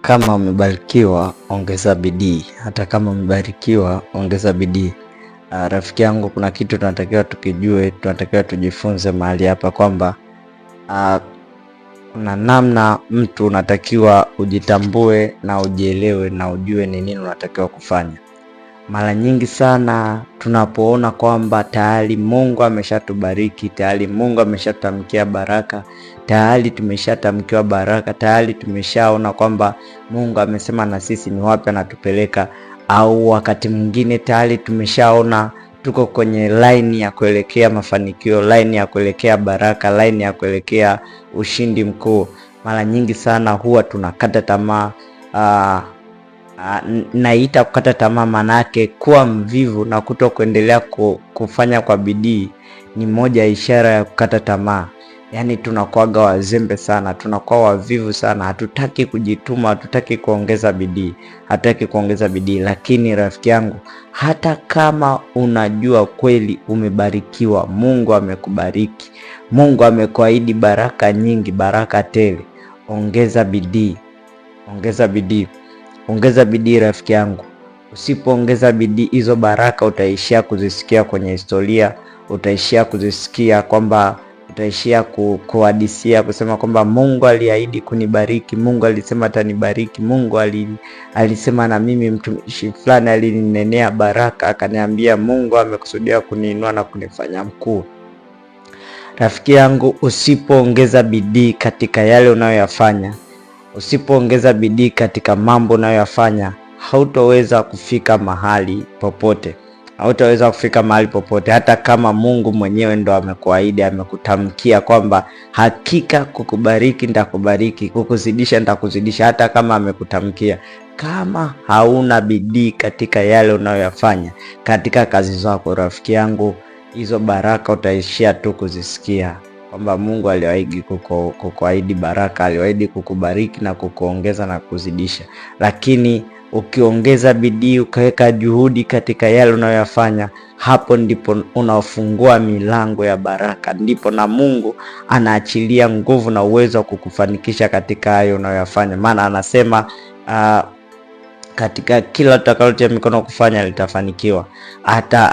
kama umebarikiwa ongeza bidii. Hata kama umebarikiwa ongeza bidii. Rafiki yangu, kuna kitu tunatakiwa tukijue, tunatakiwa tujifunze mahali hapa kwamba kuna namna mtu unatakiwa ujitambue na ujielewe na ujue ni nini unatakiwa kufanya. Mara nyingi sana tunapoona kwamba tayari Mungu ameshatubariki, tayari Mungu ameshatamkia baraka, tayari tumeshatamkiwa baraka, tayari tumeshaona kwamba Mungu amesema na sisi ni wapi anatupeleka, au wakati mwingine tayari tumeshaona tuko kwenye line ya kuelekea mafanikio, line ya kuelekea baraka, line ya kuelekea ushindi mkuu. Mara nyingi sana huwa tunakata tamaa. Naita kukata tamaa, manake kuwa mvivu na kutokuendelea kufanya kwa bidii ni moja ya ishara ya kukata tamaa. Yaani tunakuwaga wazembe sana, tunakuwa wavivu sana, hatutaki kujituma, hatutaki kuongeza bidii, Lakini rafiki yangu, hata kama unajua kweli umebarikiwa, Mungu amekubariki, Mungu amekuahidi baraka nyingi, baraka tele, ongeza bidii rafiki yangu. Usipoongeza bidii, hizo baraka utaishia kuzisikia kwenye historia, utaishia kuzisikia kwamba utaishia kuhadisia kusema kwamba Mungu aliahidi kunibariki, Mungu alisema atanibariki, Mungu alisema na mimi mtumishi fulani alininenea baraka, akaniambia Mungu amekusudia kuniinua na kunifanya mkuu. Rafiki yangu, usipoongeza bidii katika yale unayoyafanya, usipoongeza bidii katika mambo unayoyafanya, hautaweza kufika mahali popote. Hata kama Mungu mwenyewe ndo amekuahidi, amekutamkia kwamba hakika kukubariki nitakubariki, kukuzidisha nitakuzidisha, hata kama amekutamkia, kama hauna bidii katika yale unayoyafanya, katika kazi zako, rafiki yangu, hizo baraka utaishia tu kuzisikia kwamba Mungu aliahidi kukuahidi baraka, aliahidi kukubariki na kukuongeza na kuzidisha. Lakini ukiongeza bidii, ukaweka juhudi katika yale unayoyafanya, hapo ndipo unafungua milango ya baraka, ndipo na Mungu anaachilia nguvu na uwezo wa kukufanikisha katika hayo unayoyafanya. Maana anasema katika kila tutakalotia mikono kufanya litafanikiwa.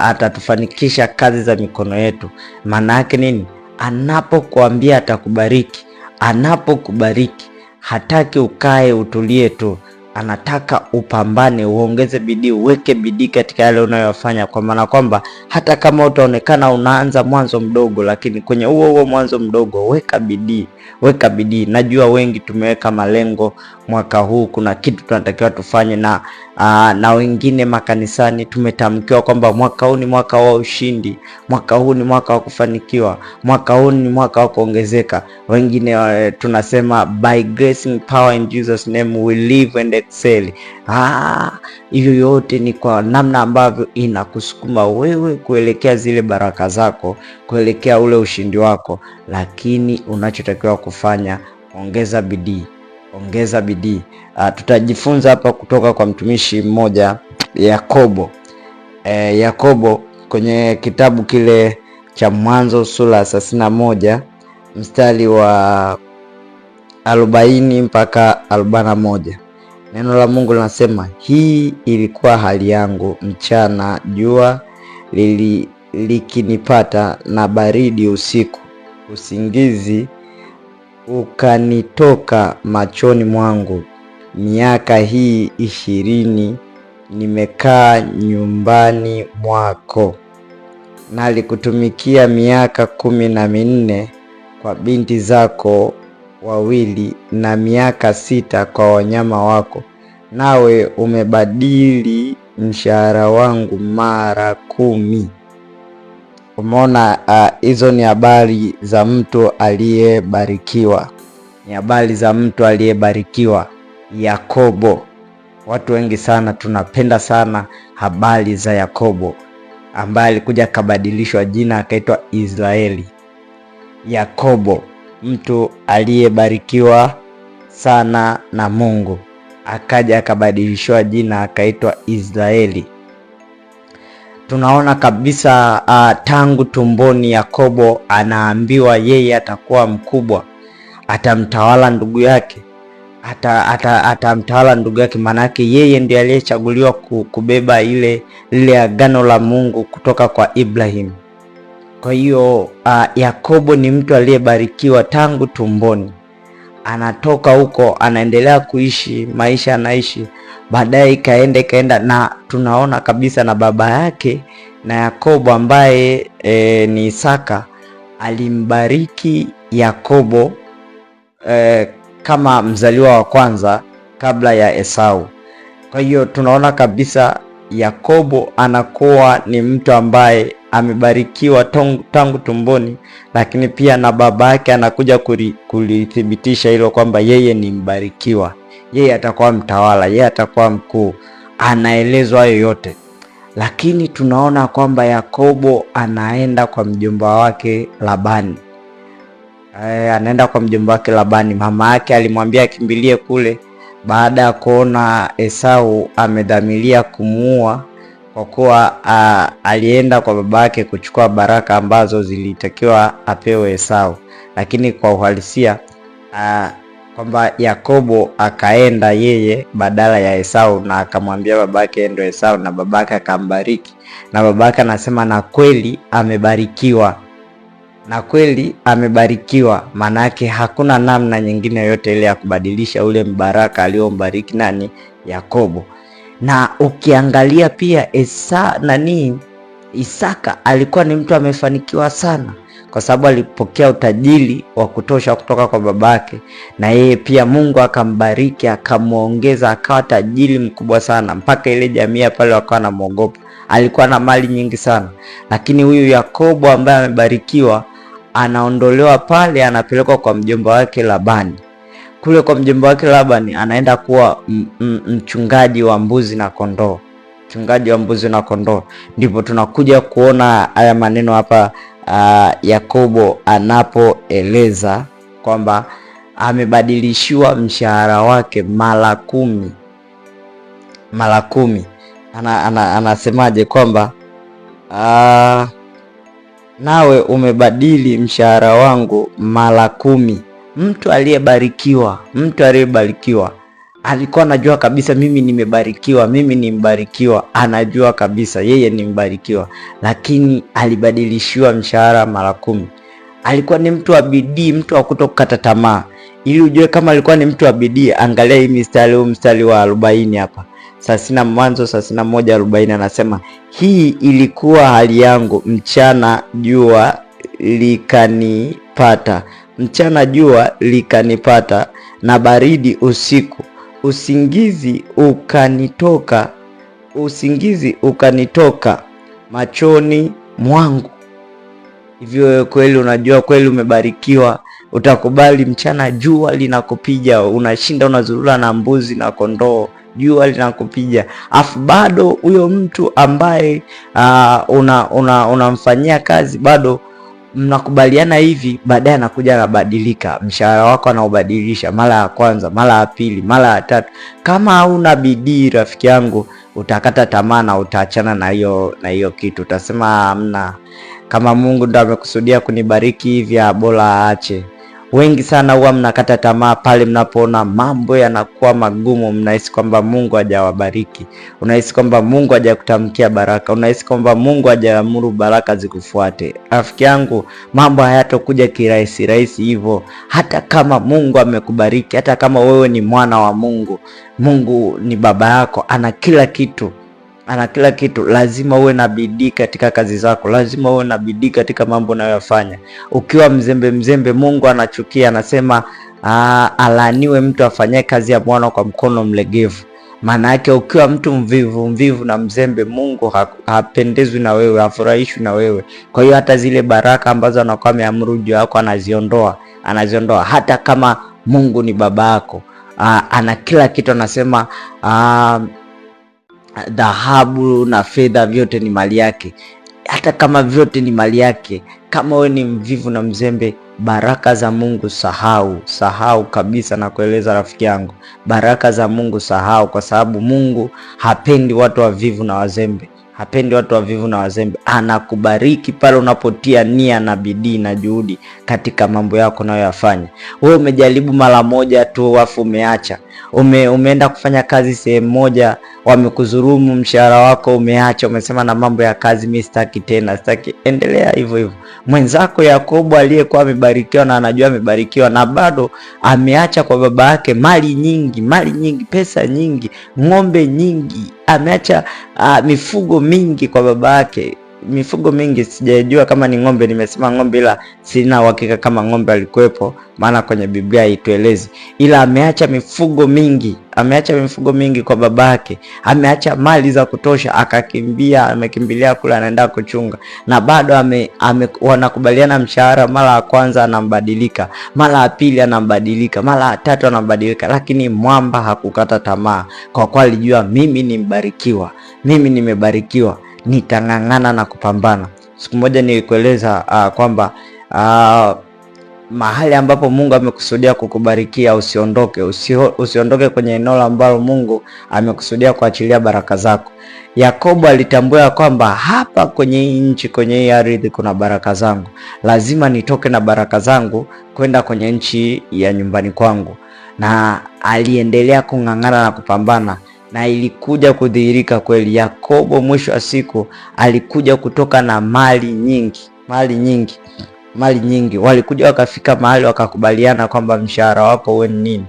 Atatufanikisha kazi za mikono yetu. Maana yake nini? Anapokuambia atakubariki, anapokubariki, hataki ukae utulie tu, anataka upambane, uongeze bidii, uweke bidii katika yale unayofanya, kwa maana kwamba hata kama utaonekana unaanza mwanzo mdogo, lakini kwenye huo mwanzo mdogo weka bidii. Najua wengi tumeweka malengo mwaka huu, kuna kitu tunatakiwa tufanye, na wengine makanisani tumetamkiwa kwamba mwaka huu ni mwaka wa ushindi, mwaka huu ni mwaka wa kufanikiwa, mwaka huu ni mwaka wa kuongezeka. Wengine tunasema by grace and power in Jesus name we live and excel. Hiyo yote ni kwa namna ambavyo inakusukuma wewe kuelekea zile baraka zako, kuelekea ule ushindi wako. Lakini unachotakiwa kufanya, ongeza bidii. Tutajifunza hapa kutoka kwa mtumishi mmoja, Yakobo kwenye kitabu kile cha Mwanzo sura 31 mstari wa 40 mpaka 41. Neno la Mungu linasema, hii ilikuwa hali yangu mchana, jua likinipata na baridi usiku, usingizi ukanitoka machoni mwangu. Miaka hii 20 nimekaa nyumbani mwako, nalikutumikia miaka 14 kwa binti zako wawili, na miaka 6 kwa wanyama wako, nawe umebadili mshahara wangu mara 10. Umeona, hizo ni habari za mtu aliyebarikiwa, Yakobo. Watu wengi sana tunapenda sana habari za Yakobo, ambaye alikuja akabadilishwa jina akaitwa Israeli. Yakobo, mtu aliyebarikiwa sana na Mungu, akaja akabadilishwa jina akaitwa Israeli. Tunaona kabisa tangu tumboni Yakobo anaambiwa yeye atakuwa mkubwa, atamtawala ndugu yake, atamtawala ndugu yake, maanake yeye ndiye aliyechaguliwa kubeba lile agano la Mungu kutoka kwa Ibrahim. Kwa hiyo Yakobo ni mtu aliyebarikiwa tangu tumboni, anatoka huko anaendelea kuishi maisha anaishi, baadaye ikaenda na tunaona kabisa na baba yake na Yakobo ambaye ni Isaka alimbariki Yakobo kama mzaliwa wa kwanza kabla ya Esau. Kwa hiyo tunaona kabisa Yakobo anakuwa ni mtu ambaye amebarikiwa tangu tumboni, lakini pia na baba yake anakuja kulithibitisha hilo kwamba yeye ni mbarikiwa, yeye atakuwa mtawala, yeye atakuwa mkuu, anaelezwa hayo yote. Lakini tunaona kwamba Yakobo anaenda kwa mjomba wake Labani. Anaenda kwa mjomba wake Labani. Mama yake alimwambia akimbilie kule baada ya kuona Esau amedhamiria kumuua, kwa kuwa alienda kwa baba yake kuchukua baraka ambazo zilitakiwa apewe Esau. Lakini kwa uhalisia kwamba Yakobo akaenda yeye badala ya Esau, na akamwambia babake endo Esau, na babake akambariki, na babake anasema na kweli amebarikiwa, na kweli amebarikiwa. Maana yake hakuna namna nyingine yoyote ile ya kubadilisha ule mbaraka aliombariki nani? Yakobo. Na ukiangalia pia Isaka alikuwa ni mtu amefanikiwa sana, kwa sababu alipokea utajiri wa kutosha kutoka kwa babake, na yeye pia Mungu akambariki, akamuongeza, akawa tajiri mkubwa sana, mpaka ile jamii pale wakawa wanamuogopa. Alikuwa na mali nyingi sana. Lakini huyu Yakobo ambaye amebarikiwa anaondolewa pale, anapelekwa kwa mjomba wake Labani. Kule kwa mjomba wake Labani anaenda kuwa mchungaji wa mbuzi na kondoo. Mchungaji wa mbuzi na kondoo. Ndipo tunakuja kuona haya maneno hapa Yakobo anapoeleza kwamba amebadilishiwa mshahara wake mara 10. Anasemaje? Kwamba nawe umebadili mshahara wangu mara 10. Mtu aliyebarikiwa alikuwa anajua kabisa mimi nimebarikiwa, mimi ni mbarikiwa, anajua kabisa yeye ni mbarikiwa, lakini alibadilishiwa mshahara mara 10. Alikuwa ni mtu wa bidii, mtu wa kutokata tamaa. Ili ujue kama alikuwa ni mtu wa bidii, angalia hii mstari wa 40 hapa. Mwanzo 31:40 anasema, hii ilikuwa hali yangu mchana jua likanipata, na baridi usiku, usingizi ukanitoka machoni mwangu. Hivyo kweli, unajua kweli umebarikiwa, utakubali mchana jua linakupiga, unashinda unazurura na mbuzi na kondoo, jua linakupiga, afu bado huyo mtu ambaye unamfanyia kazi bado mnakubaliana hivi, baadaye anakuja anabadilika, mshahara wako anaubadilisha mara ya kwanza, mara ya pili, mara ya tatu. Kama hauna bidii, rafiki yangu, utakata tamaa na utaachana na hiyo kitu. Utasema hamna, kama Mungu ndo amekusudia kunibariki hivi, bora aache. Wengi sana huwa mnakata tamaa pale mnapoona mambo yanakuwa magumu. Mnahisi kwamba Mungu hajawabariki, unahisi kwamba Mungu hajakutamkia baraka, unahisi kwamba Mungu hajaamuru baraka zikufuate. Rafiki yangu, mambo hayatokuja kirahisi rahisi hivyo. Hata kama Mungu amekubariki, hata kama wewe ni mwana wa Mungu, Mungu ni baba yako, ana kila kitu, lazima uwe na bidii katika kazi zako, lazima uwe na bidii katika mambo unayofanya. Ukiwa mzembe, Mungu anachukia, anasema alaaniwe mtu afanyaye kazi ya Bwana kwa mkono mlegevu. Maana yake ukiwa mtu mvivu na mzembe, Mungu hapendezwi na wewe, hafurahishwi na wewe. Kwa hiyo hata zile baraka ambazo anakuwa ameamuru juu yako anaziondoa. Hata kama Mungu ni baba yako, ana kila kitu. Anasema dhahabu na fedha vyote ni mali yake. Hata kama vyote ni mali yake, kama wewe ni mvivu na mzembe, baraka za Mungu sahau kabisa. Na kueleza rafiki yangu, baraka za Mungu sahau, kwa sababu Mungu hapendi watu wavivu na wazembe, hapendi watu wavivu na wazembe. Anakubariki pale unapotia nia na bidii na juhudi katika mambo yako unayoyafanya. Wewe umejaribu mara moja tu afu umeacha. Umeenda kufanya kazi sehemu moja, wamekuzurumu mshahara wako, umeacha, umesema na mambo ya kazi mimi sitaki tena, sitaki. Endelea hivyo hivyo. Mwenzako Yakobo aliyekuwa amebarikiwa na anajua amebarikiwa na bado ameacha kwa baba yake mali nyingi, pesa nyingi, ng'ombe nyingi, ameacha mifugo mingi kwa baba yake. Mifugo mingi, sijajua kama ni ng'ombe, nimesema ng'ombe ila sina uhakika kama ng'ombe alikuwepo, maana kwenye Biblia haituelezi, ila ameacha mifugo mingi kwa babake, ameacha mali za kutosha, amekimbilia kula, anaenda kuchunga, na bado wanakubaliana mshahara, mara ya kwanza anambadilika, mara ya pili anambadilika, mara ya tatu anambadilika, lakini mwamba hakukata tamaa, kwa kuwa alijua mimi nimebarikiwa, nitang'ang'ana na kupambana. Siku moja nilikueleza kwamba mahali ambapo Mungu amekusudia kukubarikia usiondoke kwenye eneo ambalo Mungu amekusudia kuachilia baraka zako. Yakobo alitambua kwamba hapa kwenye hii nchi, kwenye hii ardhi kuna baraka zangu, lazima nitoke na baraka zangu kwenda kwenye nchi ya nyumbani kwangu, na aliendelea kung'ang'ana na kupambana, na ilikuja kudhihirika kweli. Yakobo mwisho wa siku alikuja kutoka na mali nyingi. Walikuja wakafika mahali wakakubaliana kwamba mshahara wako uwe nini.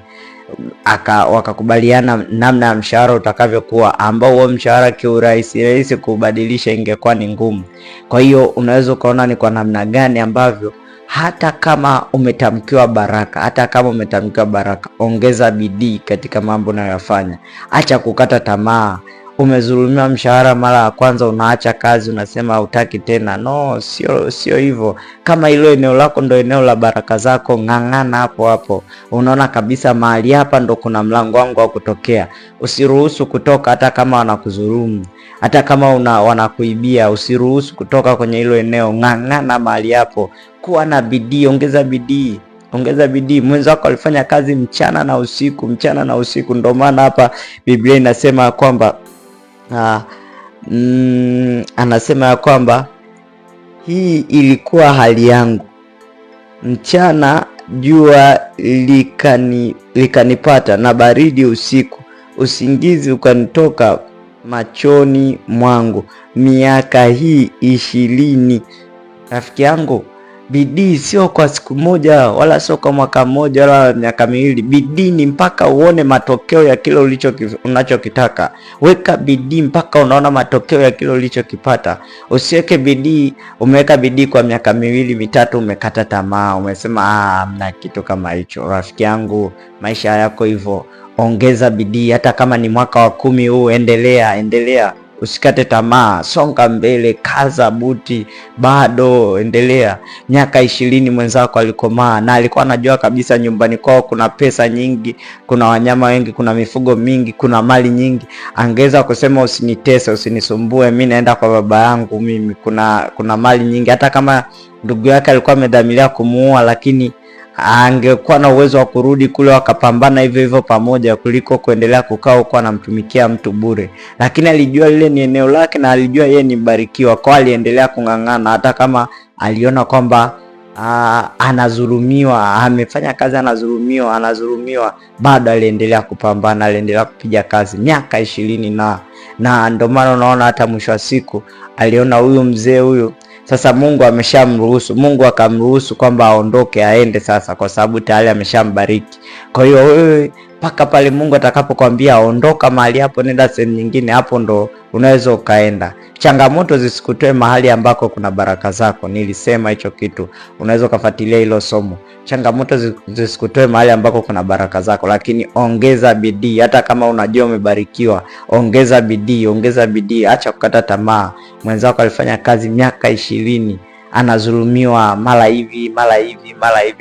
Wakakubaliana namna ya mshahara utakavyokuwa, ambao huo mshahara kiurahisi kubadilisha ingekuwa ni ngumu. Kwa hiyo unaweza ukaona ni kwa namna gani ambavyo hata kama umetamkiwa baraka, ongeza bidii katika mambo unayofanya. Acha kukata tamaa. Umezulumiwa mshahara mara ya kwanza, unaacha kazi, unasema hutaki tena. No, sio hivyo. Kama hilo eneo lako ndo eneo la baraka zako, ng'ang'ana hapo. Unaona kabisa mahali hapa ndo kuna mlango wangu wa kutokea. Usiruhusu kutoka, hata kama wanakudhulumu, hata kama wanakuibia, usiruhusu kutoka kwenye hilo eneo. Ng'ang'ana mahali hapo. Kuwa na bidii, ongeza bidii. Mwenzako alifanya kazi mchana na usiku. Ndio maana hapa Biblia inasema kwamba anasema ya kwamba hii ilikuwa hali yangu, mchana jua likanipata, na baridi usiku, usingizi ukanitoka machoni mwangu miaka hii 20. Rafiki yangu, bidii sio kwa siku moja, wala sio kwa mwaka mmoja, wala miaka miwili. Bidii ni mpaka uone matokeo ya kile unachokitaka. Weka bidii mpaka unaona matokeo ya kile ulichokipata. Usiweke bidii, umeweka bidii kwa miaka miwili mitatu, umekata tamaa, umesema hamna kitu kama hicho. Rafiki yangu, maisha yako hivyo. Ongeza bidii, hata kama ni mwaka wa 10 huu, endelea. Usikate tamaa, songa mbele, kaza buti, bado endelea. Miaka 20 mwenzako alikomaa, na alikuwa anajua kabisa nyumbani kwao kuna pesa nyingi, kuna wanyama wengi, kuna mifugo mingi, kuna mali nyingi. Angeweza kusema usinitese, usinisumbue, mimi naenda kwa baba yangu, mimi kuna mali nyingi. Hata kama ndugu yake alikuwa amedhamiria kumuua, lakini angekuwa na uwezo wa kurudi kule wakapambana hivyo pamoja, kuliko kuendelea kukaa huko anamtumikia mtu bure. Lakini alijua lile ni eneo lake, na alijua yeye ni mbarikiwa, kwa aliendelea kung'ang'ana. Hata kama aliona kwamba anazulumiwa, amefanya kazi, anazulumiwa, bado aliendelea kupambana, aliendelea kupiga kazi miaka 20. Na ndio maana unaona hata mwisho wa siku aliona huyu mzee huyu sasa Mungu Mungu akamruhusu kwamba aondoke aende sasa, kwa sababu tayari ameshambariki. Kwa hiyo wewe paka pale Mungu atakapokuambia ondoka mahali hapo, nenda sehemu nyingine, hapo ndo unaweza ukaenda. Changamoto zisikutoe mahali ambako kuna baraka zako. Nilisema hicho kitu, unaweza kufuatilia hilo somo. Changamoto zisikutoe mahali ambako kuna baraka zako, lakini ongeza bidii. Hata kama unajua umebarikiwa, ongeza bidii, acha kukata tamaa. Mwenzako alifanya kazi miaka 20, anazulumiwa mara hivi,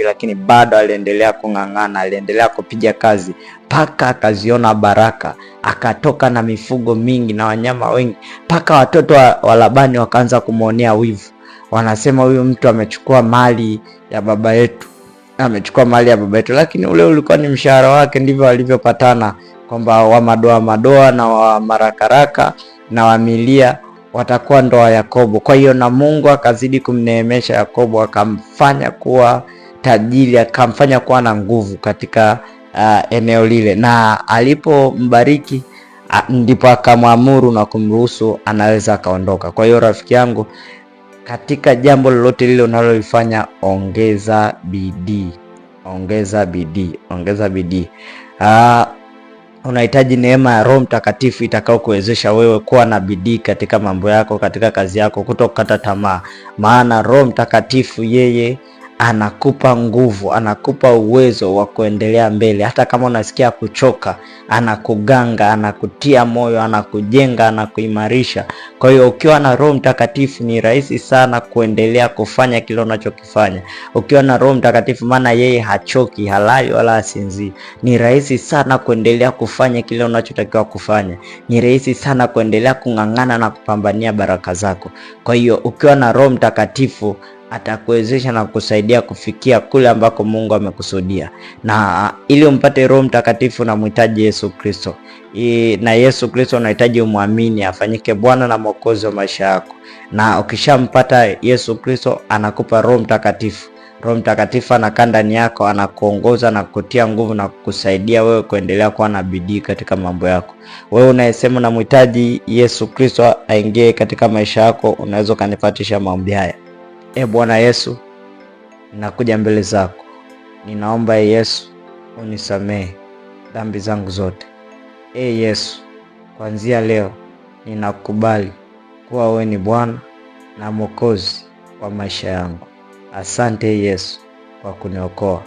lakini bado aliendelea kung'ang'ana, aliendelea kupiga kazi mpaka akaziona baraka, akatoka na mifugo mingi na wanyama wengi, mpaka watoto wa Labani wakaanza kumuonea wivu. Wanasema huyu mtu amechukua mali ya baba yetu, lakini ule ulikuwa ni mshahara wake. Ndivyo walivyopatana, kwamba wa madoa na wa marakaraka na wa milia watakuwa ndoa Yakobo. Kwa hiyo na Mungu akazidi kumneemesha Yakobo, akamfanya kuwa tajiri, akamfanya kuwa na nguvu katika eneo lile, na alipombariki ndipo akamwamuru na kumruhusu anaweza akaondoka. Kwa hiyo rafiki yangu, katika jambo lolote lile unalolifanya, ongeza bidii, ongeza bidii, ongeza bidii. Unahitaji neema ya Roho Mtakatifu itakao kuwezesha wewe kuwa na bidii katika mambo yako, katika kazi yako, kutokata tamaa. Maana Roho Mtakatifu yeye anakupa nguvu, anakupa uwezo wa kuendelea mbele. Hata kama unasikia kuchoka, anakuganga, anakutia moyo, anakujenga, anakuimarisha. Kwa hiyo ukiwa na Roho Mtakatifu ni rahisi sana kuendelea kufanya kile unachokifanya. Ukiwa na Roho Mtakatifu, maana yeye hachoki, halali wala hasinzii, ni rahisi sana kuendelea kufanya kile unachotakiwa kufanya. Ni rahisi sana kuendelea kung'ang'ana na kupambania baraka zako. Kwa hiyo ukiwa na Roho Mtakatifu atakuwezesha na kusaidia kufikia kule ambako Mungu amekusudia. Na ili umpate Roho Mtakatifu unamhitaji Yesu Kristo. Na Yesu Kristo unahitaji umwamini afanyike Bwana na Mwokozi wa maisha yako. Na ukishampata Yesu Kristo anakupa Roho Mtakatifu. Roho Mtakatifu anakaa ndani yako, anakuongoza na kutia nguvu na kukusaidia wewe kuendelea kuwa na bidii katika mambo yako. Wewe unayesema unamhitaji Yesu Kristo aingie katika maisha yako, unaweza kanipatisha maombi haya. Bwana Yesu, ninakuja mbele zako. Ninaomba Yesu unisamehe dhambi zangu zote. Yesu, kuanzia leo ninakubali kuwa wewe ni Bwana na Mwokozi wa maisha yangu. Asante Yesu kwa kuniokoa.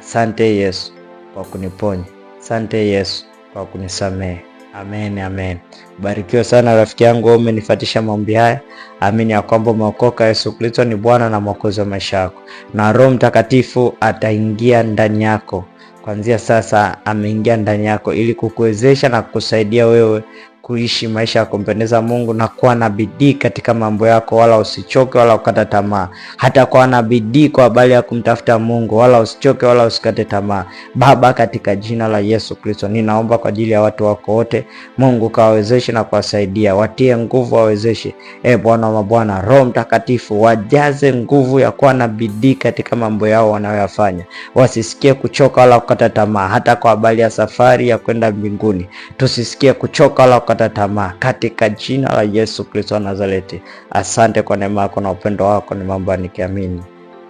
Asante Yesu kwa kuniponya. Asante Yesu kwa kunisamehe. Amen, amen. Barikiwa sana rafiki yangu, umenifuatisha maombi haya. Amini ya kwamba umeokoka. Yesu Kristo ni Bwana na Mwokozi wa maisha yako, na Roho Mtakatifu ataingia ndani yako. Kuanzia sasa ameingia ndani yako ili kukuwezesha na kukusaidia wewe kuishi maisha ya kumpendeza Mungu na kuwa na bidii katika mambo yako, wala usichoke wala ukata tamaa. Hata kuwa na bidii kwa habari ya kumtafuta Mungu, wala usichoke wala usikate tamaa. Baba, katika jina la Yesu Kristo ninaomba kwa ajili ya watu wako wote. Mungu kawawezeshe na kuwasaidia, watie nguvu, wawezeshe. Bwana wa mabwana, Roho Mtakatifu wajaze nguvu ya kuwa na bidii katika mambo yao wanayoyafanya. Wasisikie kuchoka wala kukata tamaa, hata kwa habari ya safari ya kwenda mbinguni. Tusisikie kuchoka wala kukata tamaa, katika jina la Yesu Kristo wa Nazareti. Asante kwa neema yako na upendo wako, ni mambo nikiamini.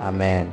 Amen.